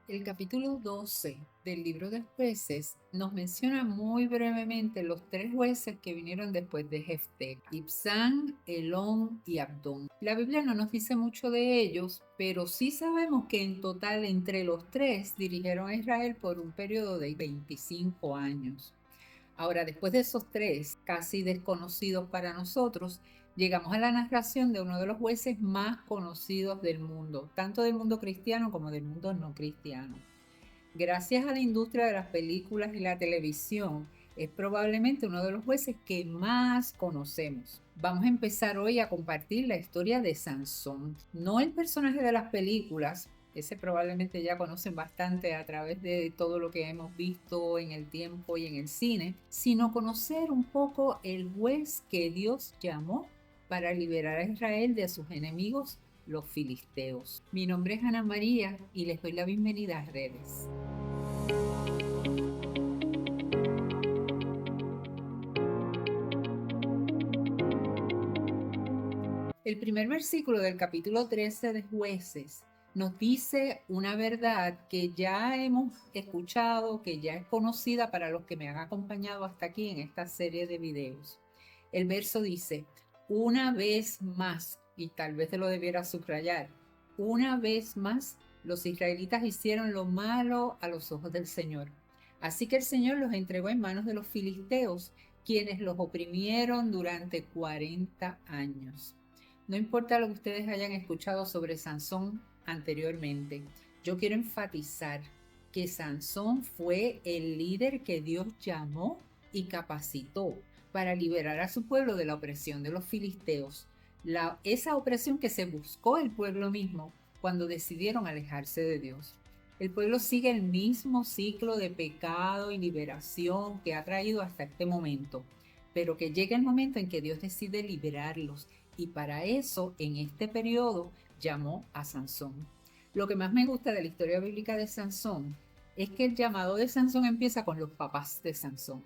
El capítulo 12 del libro de jueces nos menciona muy brevemente los tres jueces que vinieron después de Jefté: Ibzán, Elón y Abdón. La Biblia no nos dice mucho de ellos, pero sí sabemos que en total entre los tres dirigieron a Israel por un periodo de 25 años. Ahora, después de esos tres, casi desconocidos para nosotros, llegamos a la narración de uno de los jueces más conocidos del mundo, tanto del mundo cristiano como del mundo no cristiano. Gracias a la industria de las películas y la televisión, es probablemente uno de los jueces que más conocemos. Vamos a empezar hoy a compartir la historia de Sansón, no el personaje de las películas. Ese probablemente ya conocen bastante a través de todo lo que hemos visto en el tiempo y en el cine, sino conocer un poco el juez que Dios llamó para liberar a Israel de sus enemigos, los filisteos. Mi nombre es Ana María y les doy la bienvenida a Redes. El primer versículo del capítulo 13 de Jueces nos dice una verdad que ya hemos escuchado, que ya es conocida para los que me han acompañado hasta aquí en esta serie de videos. El verso dice: una vez más, y tal vez te lo debiera subrayar, una vez más los israelitas hicieron lo malo a los ojos del Señor. Así que el Señor los entregó en manos de los filisteos, quienes los oprimieron durante 40 años. No importa lo que ustedes hayan escuchado sobre Sansón anteriormente, yo quiero enfatizar que Sansón fue el líder que Dios llamó y capacitó para liberar a su pueblo de la opresión de los filisteos, esa opresión que se buscó el pueblo mismo cuando decidieron alejarse de Dios. El pueblo sigue el mismo ciclo de pecado y liberación que ha traído hasta este momento, pero que llega el momento en que Dios decide liberarlos, y para eso en este periodo llamó a Sansón. Lo que más me gusta de la historia bíblica de Sansón es que el llamado de Sansón empieza con los papás de Sansón.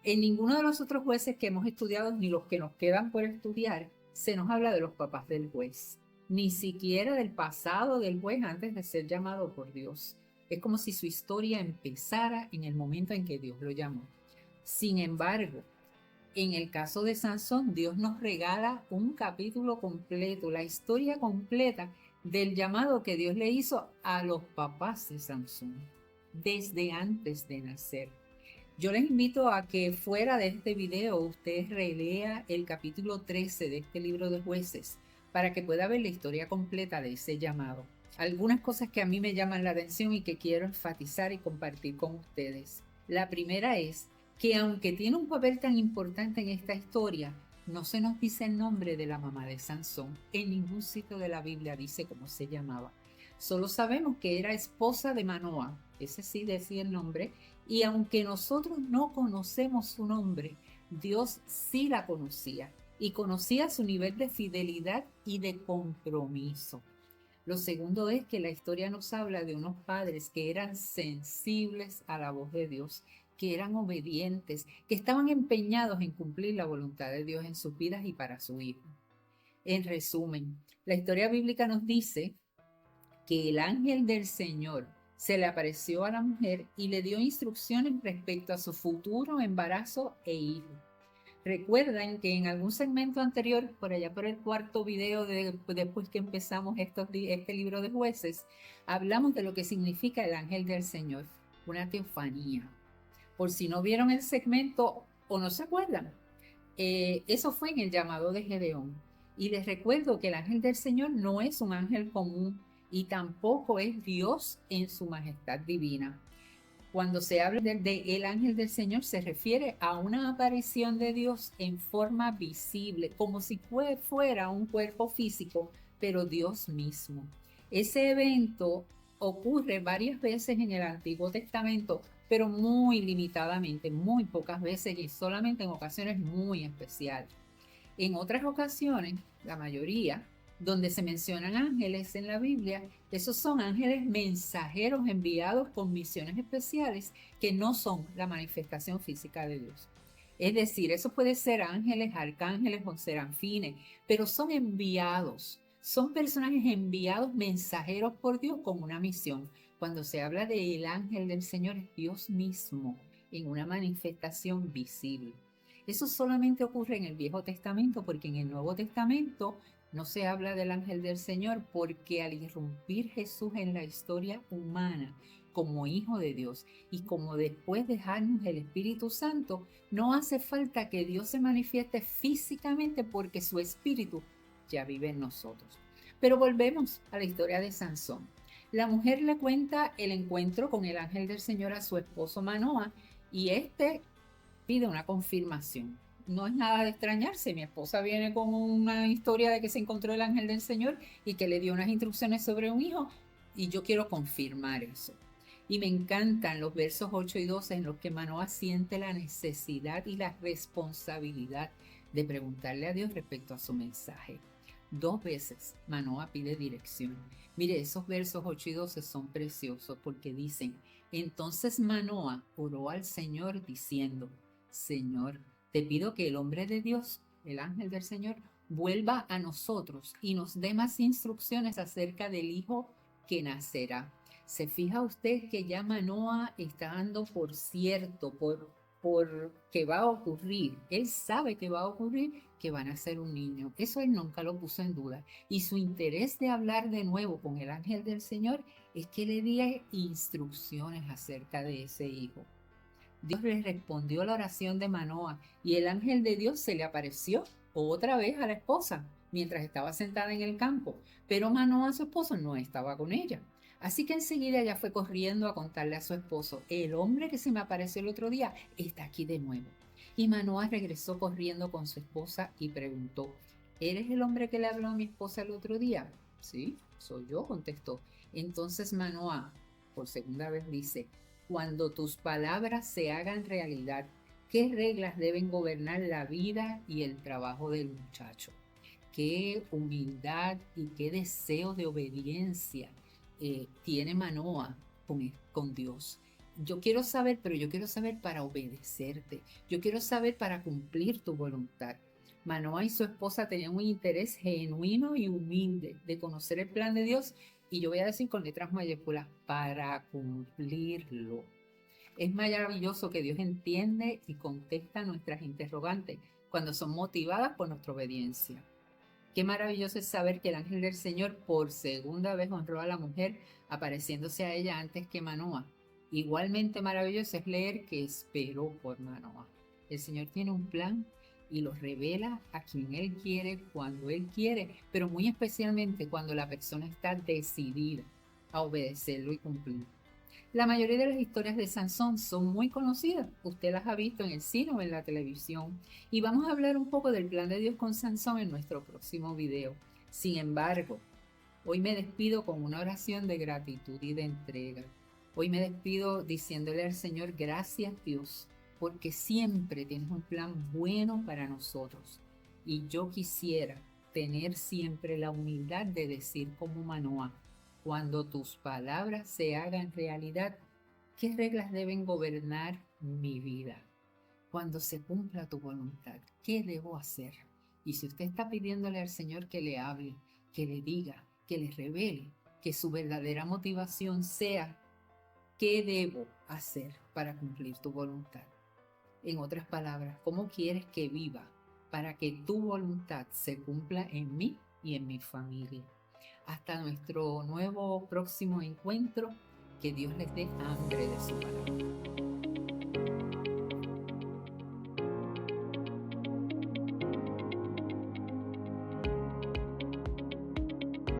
En ninguno de los otros jueces que hemos estudiado, ni los que nos quedan por estudiar, se nos habla de los papás del juez, ni siquiera del pasado del juez antes de ser llamado por Dios. Es como si su historia empezara en el momento en que Dios lo llamó. Sin embargo, en el caso de Sansón, Dios nos regala un capítulo completo, la historia completa del llamado que Dios le hizo a los papás de Sansón, desde antes de nacer. Yo les invito a que fuera de este video usted relea el capítulo 13 de este libro de Jueces para que pueda ver la historia completa de ese llamado. Algunas cosas que a mí me llaman la atención y que quiero enfatizar y compartir con ustedes. La primera es que aunque tiene un papel tan importante en esta historia, no se nos dice el nombre de la mamá de Sansón. En ningún sitio de la Biblia dice cómo se llamaba. Solo sabemos que era esposa de Manoah, ese sí decía el nombre, y aunque nosotros no conocemos su nombre, Dios sí la conocía y conocía su nivel de fidelidad y de compromiso. Lo segundo es que la historia nos habla de unos padres que eran sensibles a la voz de Dios, que eran obedientes, que estaban empeñados en cumplir la voluntad de Dios en sus vidas y para su hijo. En resumen, la historia bíblica nos dice que el ángel del Señor se le apareció a la mujer y le dio instrucciones respecto a su futuro embarazo e hijo. Recuerdan que en algún segmento anterior, por allá por el cuarto video después que empezamos este libro de Jueces, hablamos de lo que significa el ángel del Señor, una teofanía. Por si no vieron el segmento o no se acuerdan, eso fue en el llamado de Gedeón. Y les recuerdo que el ángel del Señor no es un ángel común y tampoco es Dios en su majestad divina. Cuando se habla de el ángel del Señor, se refiere a una aparición de Dios en forma visible, como si fuera un cuerpo físico, pero Dios mismo. Ese evento ocurre varias veces en el Antiguo Testamento, pero muy limitadamente, muy pocas veces y solamente en ocasiones muy especiales. En otras ocasiones, la mayoría, donde se mencionan ángeles en la Biblia, esos son ángeles mensajeros enviados con misiones especiales que no son la manifestación física de Dios. Es decir, eso puede ser ángeles, arcángeles o serafines, pero son enviados, son personajes enviados mensajeros por Dios con una misión. Cuando se habla del ángel del Señor, es Dios mismo en una manifestación visible. Eso solamente ocurre en el Viejo Testamento, porque en el Nuevo Testamento no se habla del ángel del Señor, porque al irrumpir Jesús en la historia humana como Hijo de Dios y como después dejarnos el Espíritu Santo, no hace falta que Dios se manifieste físicamente porque su Espíritu ya vive en nosotros. Pero volvemos a la historia de Sansón. La mujer le cuenta el encuentro con el ángel del Señor a su esposo Manoa y este pide una confirmación. No es nada de extrañarse, mi esposa viene con una historia de que se encontró el ángel del Señor y que le dio unas instrucciones sobre un hijo y yo quiero confirmar eso. Y me encantan los versos 8 y 12 en los que Manoa siente la necesidad y la responsabilidad de preguntarle a Dios respecto a su mensaje. 2 veces Manoa pide dirección. Mire, esos versos 8 y 12 son preciosos porque dicen: entonces Manoa oró al Señor diciendo: Señor, te pido que el hombre de Dios, el ángel del Señor, vuelva a nosotros y nos dé más instrucciones acerca del hijo que nacerá. Se fija usted que ya Manoa está dando por cierto, por que va a ocurrir. Él sabe que va a ocurrir, que van a ser un niño. Eso él nunca lo puso en duda. Y su interés de hablar de nuevo con el ángel del Señor es que le diga instrucciones acerca de ese hijo. Dios le respondió a la oración de Manoa y el ángel de Dios se le apareció otra vez a la esposa mientras estaba sentada en el campo, pero Manoa, su esposo, no estaba con ella. Así que enseguida ella fue corriendo a contarle a su esposo: el hombre que se me apareció el otro día está aquí de nuevo. Y Manoa regresó corriendo con su esposa y preguntó: ¿eres el hombre que le habló a mi esposa el otro día? Sí, soy yo, contestó. Entonces Manoa, por segunda vez, dice: cuando tus palabras se hagan realidad, ¿qué reglas deben gobernar la vida y el trabajo del muchacho? Qué humildad y qué deseo de obediencia tiene Manoa con Dios. Yo quiero saber, pero yo quiero saber para obedecerte. Yo quiero saber para cumplir tu voluntad. Manoa y su esposa tenían un interés genuino y humilde de conocer el plan de Dios, y yo voy a decir con letras mayúsculas, para cumplirlo. Es maravilloso que Dios entiende y contesta nuestras interrogantes cuando son motivadas por nuestra obediencia. Qué maravilloso es saber que el ángel del Señor por segunda vez honró a la mujer, apareciéndose a ella antes que Manoa. Igualmente maravilloso es leer que esperó por Manoa. El Señor tiene un plan y lo revela a quien Él quiere, cuando Él quiere, pero muy especialmente cuando la persona está decidida a obedecerlo y cumplirlo. La mayoría de las historias de Sansón son muy conocidas. Usted las ha visto en el cine o en la televisión. Y vamos a hablar un poco del plan de Dios con Sansón en nuestro próximo video. Sin embargo, hoy me despido con una oración de gratitud y de entrega. Hoy me despido diciéndole al Señor: gracias Dios, porque siempre tienes un plan bueno para nosotros. Y yo quisiera tener siempre la humildad de decir como Manoa: cuando tus palabras se hagan realidad, ¿qué reglas deben gobernar mi vida? Cuando se cumpla tu voluntad, ¿qué debo hacer? Y si usted está pidiéndole al Señor que le hable, que le diga, que le revele, que su verdadera motivación sea: ¿qué debo hacer para cumplir tu voluntad? En otras palabras, ¿cómo quieres que viva para que tu voluntad se cumpla en mí y en mi familia? Hasta nuestro nuevo próximo encuentro, que Dios les dé hambre de su palabra.